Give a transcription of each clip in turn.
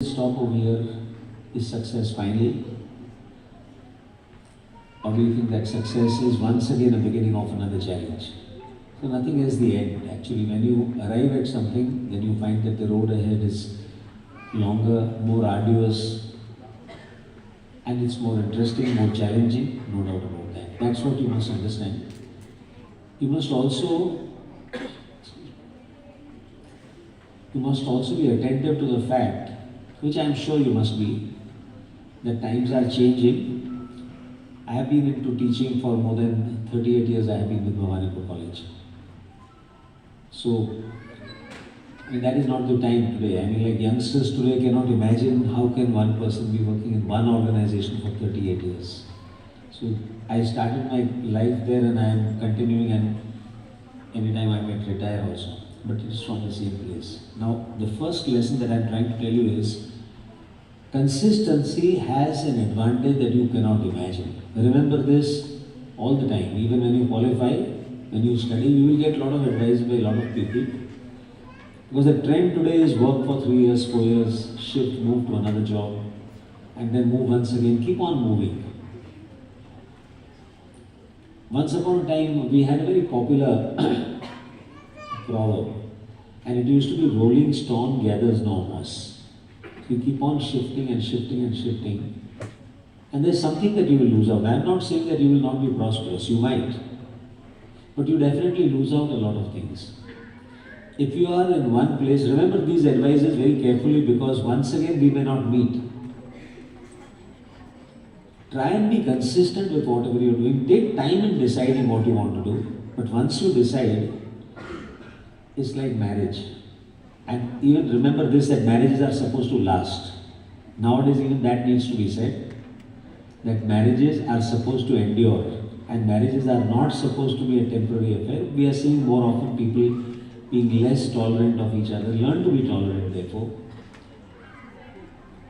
Stop over here is success finally? Or do you think that success is once again a beginning of another challenge? So nothing is the end. Actually, when you arrive at something, then you find that the road ahead is longer, more arduous, and it's more interesting, more challenging, no doubt about that. That's what you must understand. You must also be attentive to the fact, which I am sure you must be, that times are changing. I have been into teaching for more than 38 years. I have been with Bhawanipur College. So, that is not the time today. Like youngsters today cannot imagine how can one person be working in one organization for 38 years. So, I started my life there and I am continuing, and anytime I might retire also. But it is from the same place. Now, the first lesson that I am trying to tell you is, consistency has an advantage that you cannot imagine. Remember this all the time. Even when you qualify, when you study, you will get a lot of advice by a lot of people. Because the trend today is work for 3 years, 4 years, shift, move to another job, and then move once again, keep on moving. Once upon a time, we had a very popular proverb, and it used to be rolling stone gathers no moss. You keep on shifting and shifting and shifting, and there's something that you will lose out. I'm not saying that you will not be prosperous, you might, but you definitely lose out a lot of things. If you are in one place, remember these advices very carefully, because once again we may not meet. Try and be consistent with whatever you're doing. Take time in deciding what you want to do, but once you decide, it's like marriage. And even remember this, that marriages are supposed to last. Nowadays even that needs to be said, that marriages are supposed to endure, and marriages are not supposed to be a temporary affair. We are seeing more often people being less tolerant of each other. Learn to be tolerant, therefore.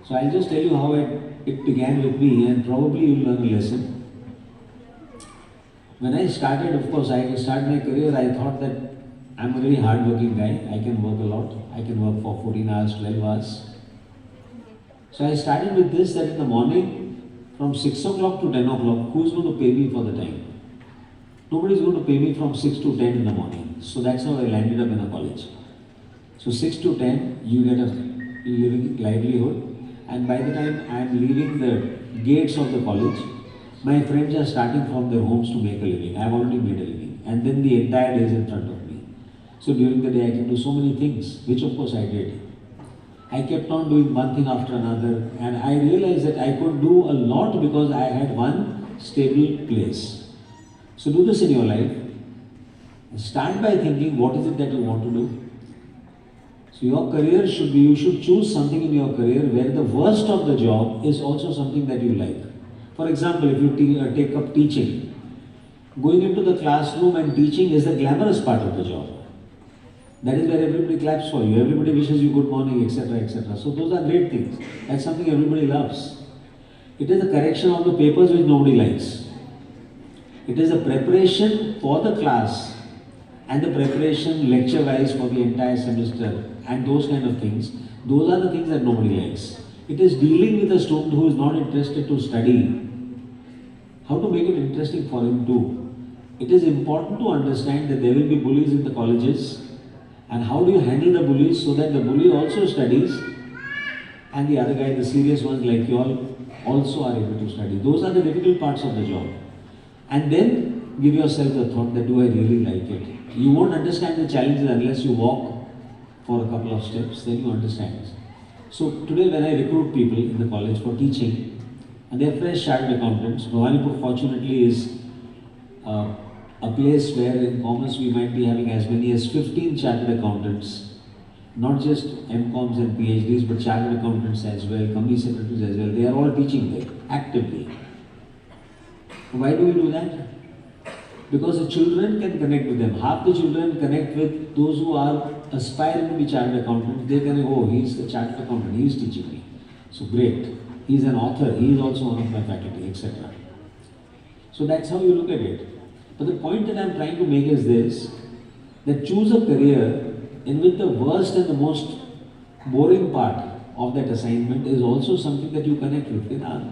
So I'll just tell you how it began with me, and probably you'll learn a lesson. When I started, of course, I started my career, I thought that I'm a very hard-working guy. I can work a lot. I can work for 14 hours, 12 hours. So I started with this, that in the morning, from 6 o'clock to 10 o'clock, who's going to pay me for the time? Nobody's going to pay me from 6 to 10 in the morning. So that's how I landed up in a college. So 6 to 10, you get a living livelihood. And by the time I'm leaving the gates of the college, my friends are starting from their homes to make a living. I've already made a living. And then the entire day is in front of me. So during the day I can do so many things, which of course I did. I kept on doing one thing after another, and I realized that I could do a lot because I had one stable place. So do this in your life. Start by thinking, what is it that you want to do? So your career should be, you should choose something in your career where the worst of the job is also something that you like. For example, if you take up teaching, going into the classroom and teaching is the glamorous part of the job. That is where everybody claps for you, everybody wishes you good morning, etc., etc. So those are great things. That's something everybody loves. It is the correction of the papers which nobody likes. It is the preparation for the class and the preparation lecture-wise for the entire semester and those kind of things. Those are the things that nobody likes. It is dealing with a student who is not interested to study. How to make it interesting for him too. It is important to understand that there will be bullies in the colleges. And how do you handle the bullies so that the bully also studies and the other guy, the serious ones like you all, also are able to study. Those are the difficult parts of the job. And then give yourself the thought that, do I really like it? You won't understand the challenges unless you walk for a couple of steps, then you understand. So today when I recruit people in the college for teaching, and they are fresh chartered accountants, Bhawanipur fortunately is a place where in commerce we might be having as many as 15 chartered accountants, not just MComs and PhDs, but chartered accountants as well, company secretaries as well. They are all teaching there, actively. Why do we do that? Because the children can connect with them. Half the children connect with those who are aspiring to be chartered accountants. They can, oh, he's the chartered accountant, he is teaching me. So great. He's an author, he is also one of my faculty, etc. So that's how you look at it. But the point that I'm trying to make is this, that choose a career in which the worst and the most boring part of that assignment is also something that you connect with.